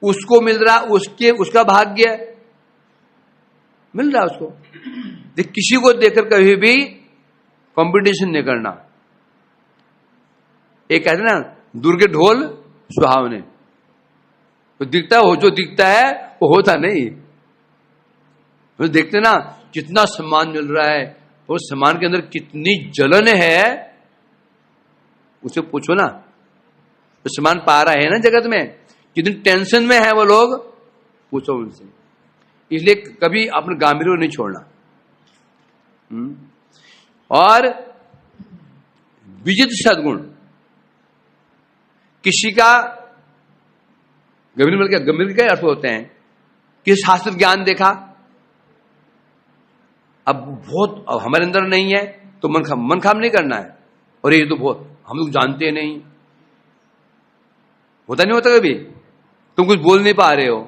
उसको मिल रहा, उसका भाग्य मिल रहा उसको, किसी को देखकर कभी भी कंपटीशन नहीं करना। एक कहते ना, दुर्गे ढोल सुहावने, तो दिखता है, वो जो दिखता है वो होता नहीं। तो देखते ना कितना सम्मान मिल रहा है, वो सम्मान के अंदर कितनी जलन है, उसे पूछो ना। तो सम्मान पा रहा है ना जगत में, कितनी टेंशन में है वो लोग, पूछो उनसे। इसलिए कभी अपने गांभीर्य नहीं छोड़ना। और विजित सद्गुण, किसी का गंभीर के अर्थ होते हैं कि शास्त्र ज्ञान देखा, अब हमारे अंदर नहीं है तो मन खाम नहीं करना है, और ये तो बहुत हम लोग जानते नहीं, होता नहीं होता कभी। तुम कुछ बोल नहीं पा रहे हो,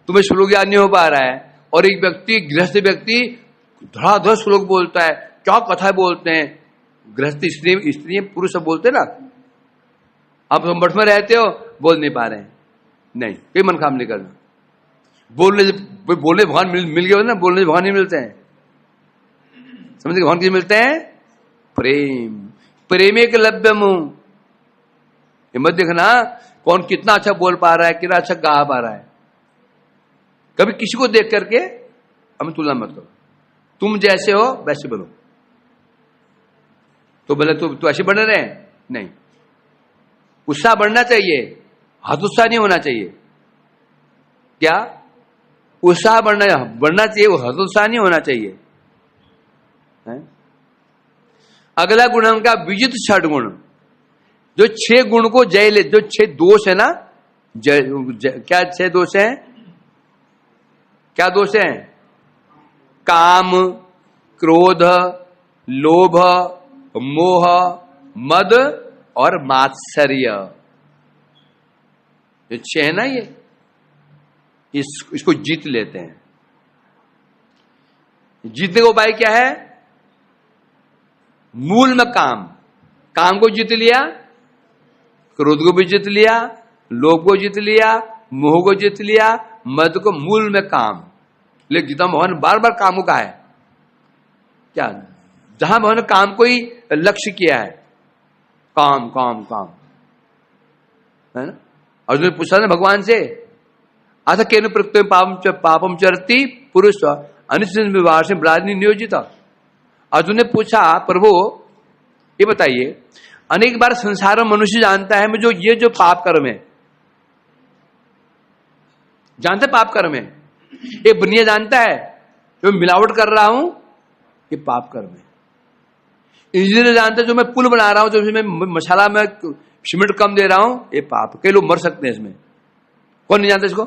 तुम्हें श्लोक याद नहीं हो पा रहा है, और एक व्यक्ति, गृहस्थ व्यक्ति धड़ाधड़ श्लोक बोलता है, क्या कथा बोलते हैं, गृहस्थ स्त्री पुरुष सब बोलते ना। आप तुम मठ में रहते हो, बोल नहीं पा रहे हैं, नहीं, कोई मन काम नहीं करना। बोलने भगवान मिल गए ना, बोलने भगवान नहीं मिलते हैं, समझ भगवान किसे मिलते हैं? प्रेम। प्रेम एक लभ्य मुंह। ये मत देखना कौन कितना अच्छा बोल पा रहा है, कितना अच्छा गा पा रहा है। कभी किसी को देख करके हमें तुलना मत करो, तुम जैसे हो वैसे बनो। तो बोले तो ऐसे बने रहे, नहीं, उत्साह बढ़ना चाहिए, हतोत्साह नहीं होना चाहिए। क्या? उत्साह बढ़ना चाहिए, वो हतोत्साह नहीं होना चाहिए है? अगला गुण उनका विजित षड गुण, जो 6 गुण को जय ले, जो 6 दोष है ना, क्या 6 दोष है? क्या दोष है? काम, क्रोध, लोभ, मोह, मद और मात्सर्य। ये 6 है ना, ये इसको जीत लेते हैं। जीतने का उपाय क्या है? मूल में काम को जीत लिया, क्रोध को भी जीत लिया, लोभ को जीत लिया, मोह को जीत लिया, मद को, मूल में काम। लेकिन गीता भगवान बार बार काम का है क्या? जहां भगवान ने काम को ही लक्ष्य किया है, काम काम काम, है ना। अर्जुन ने पूछा ना भगवान से, अथ केन प्रत्यय पापम चरति पुरुष अनिश्चित विवाह से ब्राह्मणी नियोजित। अर्जुन ने पूछा, प्रभु ये बताइए, अनेक बार संसार में मनुष्य जानता है जो ये जो पाप कर्म है, जानते पाप कर्म है, ये बनिया जानता है जो मिलावट कर रहा हूं ये पाप कर्म है। इंजीनियर जानता है जो मैं पुल बना रहा हूं, जो मैं मसाला में सीमेंट कम दे रहा हूं, ये पाप। कई लोग मर सकते हैं इसमें, कौन नहीं जानता इसको?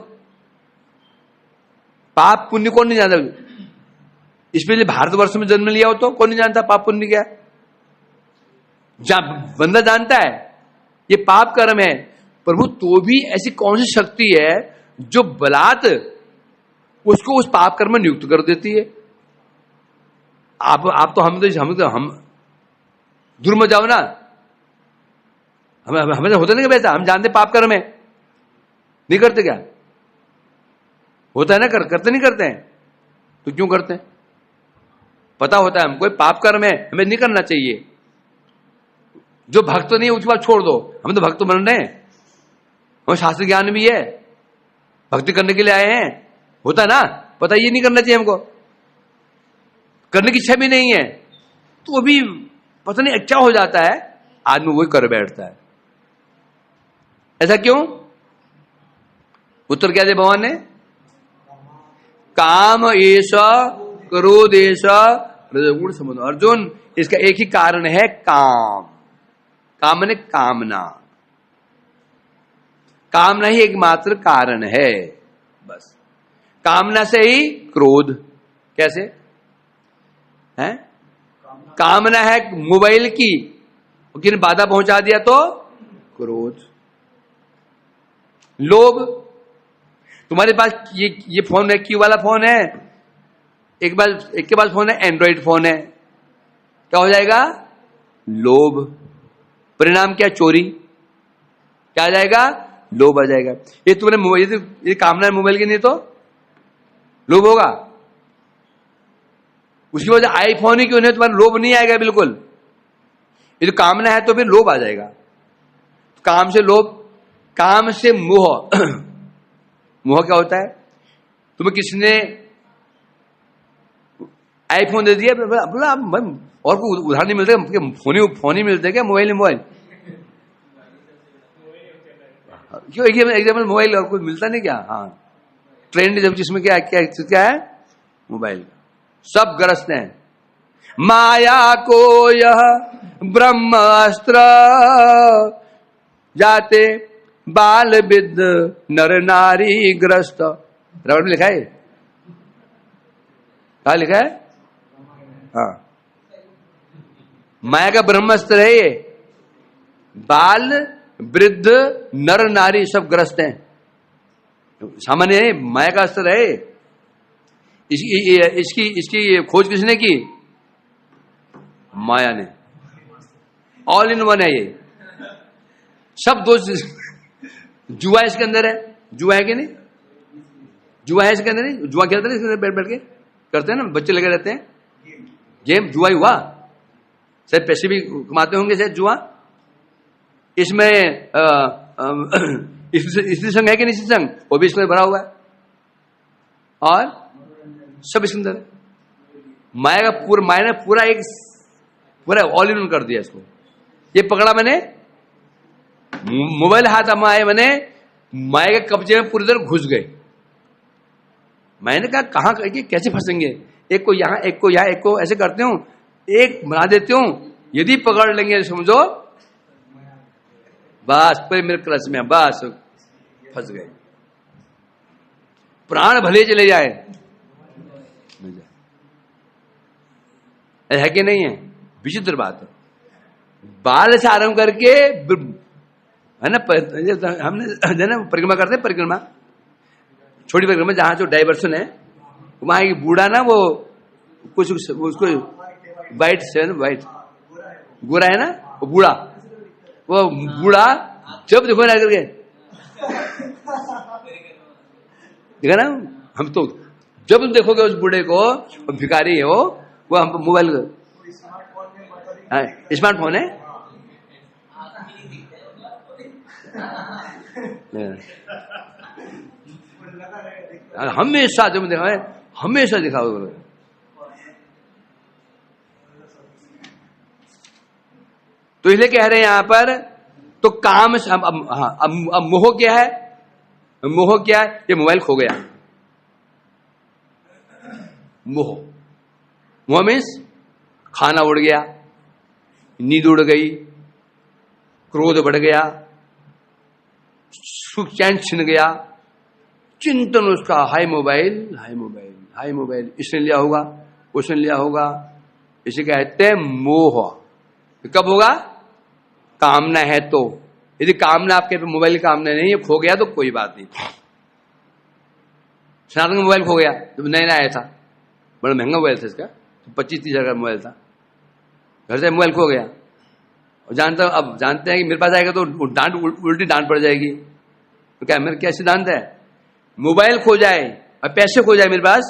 पाप पुण्य कौन नहीं जानता? इसलिए भारतवर्ष में जन्म लिया हो तो कौन नहीं जानता पाप पुण्य क्या है? बंदा जानता है ये पाप कर्म है, प्रभु तो भी ऐसी कौन सी शक्ति है जो बलात् उसको उस पाप कर्म में नियुक्त कर देती है? आप तो हम दूर मत जाओ ना, हमें होता नहीं वैसा, हम जानते पाप कर्म है, नहीं करते क्या? होता है ना, करते नहीं करते हैं तो क्यों करते हैं? पता होता है हमको पाप कर्म है, हमें नहीं करना चाहिए। जो भक्त नहीं है उसके बाद छोड़ दो, हम तो भक्त बन रहे हैं, हमें शास्त्र ज्ञान भी है, भक्ति करने के लिए आए हैं, होता है ना, पता ये नहीं करना चाहिए हमको, करने की इच्छा भी नहीं है, तो वो भी पता नहीं अच्छा हो जाता है, आदमी वही कर बैठता है। ऐसा क्यों? उत्तर क्या दे भगवान ने? काम एष क्रोध एष रजोगुण संबंध। अर्जुन, इसका एक ही कारण है, काम। काम माने कामना, कामना ही एकमात्र कारण है, बस। कामना से ही क्रोध। कैसे है? कामना है मोबाइल की, किन बाधा पहुंचा दिया तो क्रोध। लोभ, तुम्हारे पास ये फोन है, क्यू वाला फोन है, एक के पास फोन है एंड्रॉइड फोन है, क्या हो जाएगा? लोभ। परिणाम क्या? चोरी। क्या आ जाएगा? लोभ आ जाएगा। ये तुमने मोबाइल, ये कामना है मोबाइल की, नहीं तो लोभ होगा। उसकी वजह आईफोन ही क्यों नहीं, तुम्हारा लोभ नहीं आएगा बिल्कुल। ये तो कामना है तो फिर लोभ आ जाएगा। काम से लोभ, काम से मोह। मोह क्या होता है? तुम्हें किसी ने आईफोन दे दिया, बोला और कोई उदाहरण नहीं मिलता, फोन ही मिलते क्या? मोबाइल क्यों? एग्जाम्पल मोबाइल, और कोई मिलता नहीं क्या? हाँ, ट्रेंड जब जिसमें क्या है? मोबाइल। सब ग्रस्त हैं। माया को यह ब्रह्मास्त्र जाते बाल विद्ध नर नारी ग्रस्त। रबड़ में लिखा है, कहा लिखा है? हाँ, माया का ब्रह्मास्त्र है ये। बाल वृद्ध नर नारी सब ग्रस्त हैं। सामान्य है, माया का अस्त्र है। इसकी खोज किसने की? माया ने। ऑल इन वन है ये सब। दो जुआ इसके अंदर है। जुआ है कि नहीं? जुआ है इसके अंदर नहीं? जुआ खेलते हैं इसके अंदर, बैठ बैठ के करते हैं ना, बच्चे लगे रहते हैं। गेम जुआ ही हुआ, शायद पैसे भी कमाते होंगे शायद जुआ। इसमें स्त्री संघ है कि नहीं? स्त्री संघ वो भी इसमें भरा हुआ है, और सब इसके अंदर है। माया ने पूरा ऑल इन कर दिया इसको। ये पकड़ा मैंने, मोबाइल हाथ में आए, मैंने माया के कब्जे में पूरी तरह घुस गए। मैंने कहा कहां कैसे फंसेंगे? एक को यहां, एक को यहां, एक को ऐसे करते हूं, एक बना देती हूं। यदि पकड़ लेंगे समझो बस पूरे मेरे क्लच में, बस फंस गए। प्राण भले चले जाए, है कि नहीं है? विचित्र बात है। बाल से आरंभ करके है ना, हमने ना परिक्रमा करते हैं, परिक्रमा छोटी परिक्रमा जहां जो डाइवर्सन है, वहां एक बूढ़ा ना, वो कुछ उसको वाइट से वाइट गोरा है ना, वो बूढ़ा जब देखो ना करके देखा ना, हम तो जब तुम देखोगे उस बूढ़े को, भिखारी है वो हम मोबाइल, स्मार्टफोन है, हमेशा जब देखा है, हमेशा दिखाओ। तो इसलिए कह रहे हैं यहां पर, तो काम अब मोह क्या है? मोह क्या है? ये मोबाइल खो गया। मोह मीन्स खाना उड़ गया, नींद उड़ गई, क्रोध बढ़ गया, सुख चैन छिन गया, चिंतन उसका हाय मोबाइल, इसने लिया होगा, उसने लिया होगा। इसे कहते हैं मोह। कब होगा? कामना है तो। यदि कामना आपके मोबाइल की कामना नहीं है, खो गया तो कोई बात नहीं। सनातन का मोबाइल खो गया, जब नया आया था, बड़ा महंगा मोबाइल था इसका, तो 25-30 हजार का मोबाइल था। घर से मोबाइल खो गया, और जानते हैं कि मेरे पास आएगा तो उल्टी डांट पड़ जाएगी। तो क्या मेरे क्या सिद्धांत है? मोबाइल खो जाए और पैसे खो जाए मेरे पास,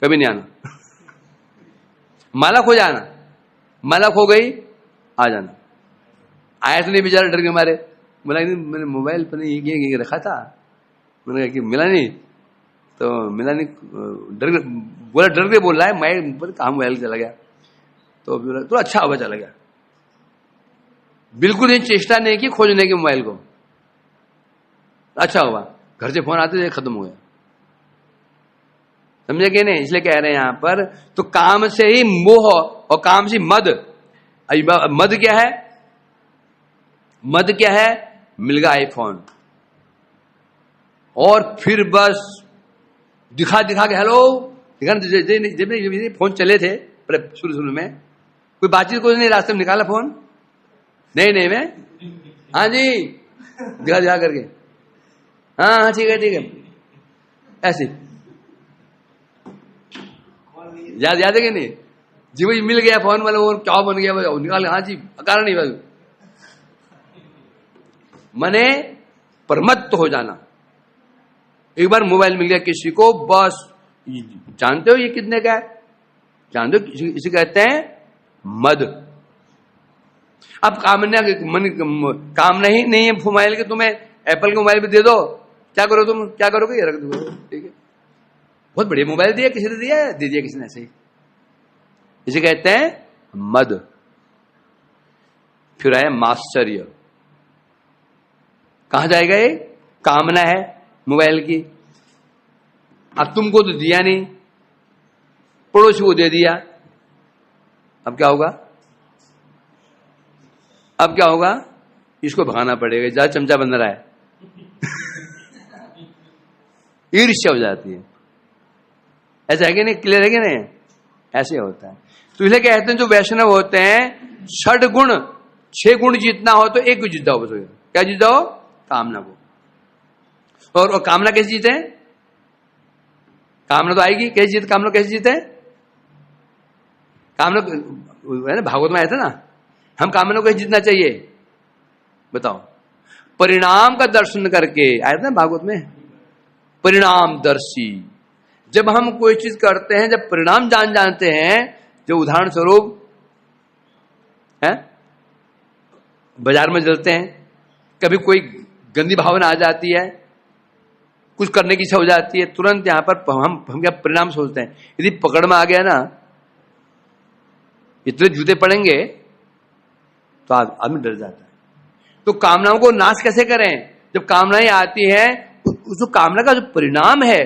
कभी नहीं आना। माला खो जाना, माला खो गई आ जाना। आया तो नहीं बेचारा, डर के मारे, बोला मैंने मोबाइल पर नहीं ये रखा था, मैंने कहा कि मिला नहीं, तो मिला नहीं, डर के बोल रहा है, मैं कहा मोबाइल चला गया, तो अच्छा हुआ चला गया। बिल्कुल ही चेष्टा नहीं की खोजने की मोबाइल को, अच्छा हुआ, घर से फोन आते थे, खत्म हो गया। समझे कि नहीं? इसलिए कह रहे हैं यहां पर, तो काम से ही मोह और काम से मद। मद क्या है? मद क्या है? मिल गया आईफोन, और फिर बस दिखा के हेलो दिखा, फोन चले थे शुरू में, कोई बातचीत कोई नहीं, रास्ते में निकाला फोन, नहीं मैं, हाँ जी, दिखा करके, हाँ ठीक है, ऐसे याद है कि नहीं? जी भाई मिल गया फोन वाला, वो क्या बन गया निकाल, हाँ जी, कारण नहीं भाई। मने प्रमत्त हो जाना। एक बार मोबाइल मिल गया किसी को, बस जानते हो ये कितने का है? जानते हो इसे कहते हैं मद। अब कामना ही नहीं है मोबाइल के, तुम्हें एप्पल का मोबाइल भी दे दो क्या करो तुम, क्या करोगे, ये रख दो, ठीक है। बहुत बढ़िया मोबाइल दिया, किसी ने दिया, दे दिया किसी ने, ऐसे ही। इसे कहते हैं मद। फिर आया माश्चर्य। कहां जाएगा ये? कामना है मोबाइल की, अब तुमको तो दिया नहीं, पड़ोसी को दे दिया, अब क्या होगा? अब क्या होगा? इसको भगाना पड़ेगा, ज्यादा चमचा बन रहा है। ईर्ष्या हो जाती है। ऐसा है कि नहीं? क्लियर है कि नहीं? ऐसे होता है। तो इसलिए कहते हैं जो वैष्णव होते हैं, 6 गुण, 6 गुण जीतना हो तो एक को जीता हो, बस। क्या जीता हो? कामना को। और कामना कैसे जीते हैं? कामना तो आएगी, कैसे जीते? कामना कैसे जीते हैं? कामना है ना, भागवत में आया था ना, हम कामना को कैसे जीतना चाहिए बताओ? परिणाम का दर्शन करके आया था ना भागवत में, परिणाम दर्शी। जब हम कोई चीज करते हैं, जब परिणाम जानते हैं, जो उदाहरण स्वरूप है, बाजार में चलते हैं, कभी कोई गंदी भावना आ जाती है, कुछ करने की इच्छा हो जाती है, तुरंत यहां पर हम क्या परिणाम सोचते हैं। यदि पकड़ में आ गया ना, इतने जूते पड़ेंगे तो आदमी डर जाता है। तो कामनाओं को नाश कैसे करें? जब कामनाएं आती है, उस कामना का जो परिणाम है,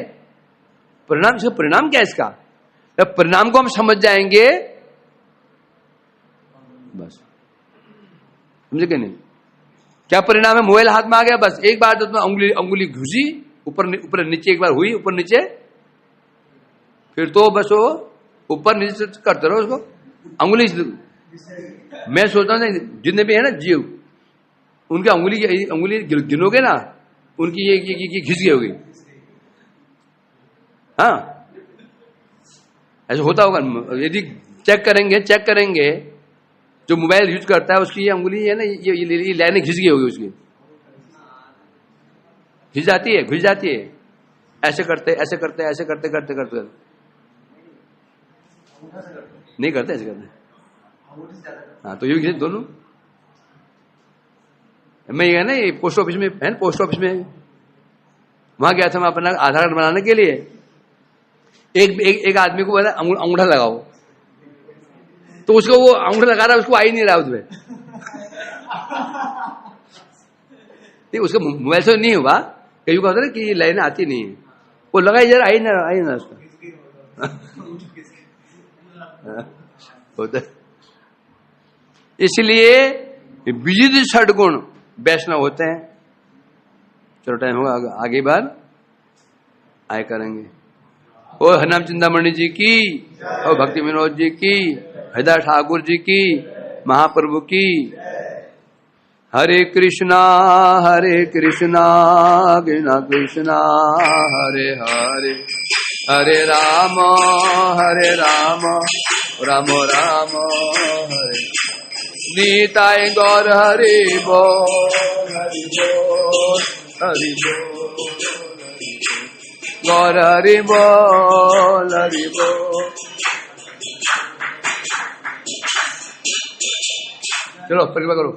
परिणाम, इसका परिणाम क्या है? इसका जब परिणाम को हम समझ जाएंगे, बस समझे कि नहीं? क्या परिणाम है? मोबाइल हाथ में आ गया, बस एक बार जब अंगुली घुसी, ऊपर नीचे, एक बार हुई ऊपर नीचे, फिर तो बस वो ऊपर नीचे करते रहो उसको, अंगुली। मैं सोचता हूं जितने भी है ना जीव, उनकी अंगुली गिनोगे ना, उनकी ये घिस गई होगी। हाँ, ऐसा होता होगा। यदि चेक करेंगे जो मोबाइल यूज करता है, उसकी ये अंगुली है ना, ये लाइनें घिस गई होगी उसकी, घिस जाती है। ऐसे करते नहीं करते, ऐसे करते। हाँ, तो ये घिस दोनों। मैं ये है ना, ये पोस्ट ऑफिस में है ना, पोस्ट ऑफिस में वहां गया था मैं अपना आधार कार्ड बनाने के लिए। एक आदमी को बोला अंगूठा लगाओ, तो उसको वो अंगूठा लगा रहा है, उसको आ ही नहीं रहा उसमें। उसका मोबाइल से नहीं हुआ, कई को होता है कि लाइन आती नहीं है, वो लगा इधर, आई ना उसका होता। इसलिए विजित 6 गुण वैष्णव होते हैं। चलो टाइम होगा, आगे बार आए करेंगे। ओ हरनाम चिंतामणि जी की, और भक्ति विनोद जी की, हृदय ठाकुर जी की, महाप्रभु की। हरे कृष्णा कृष्णा कृष्णा हरे हरे, हरे राम राम राम हरे। नीताय गौर हरि बोल, हरि बोल, हरि बोल, गौर हरि बोल, हरि बोल। चलो परिक्रमा करो।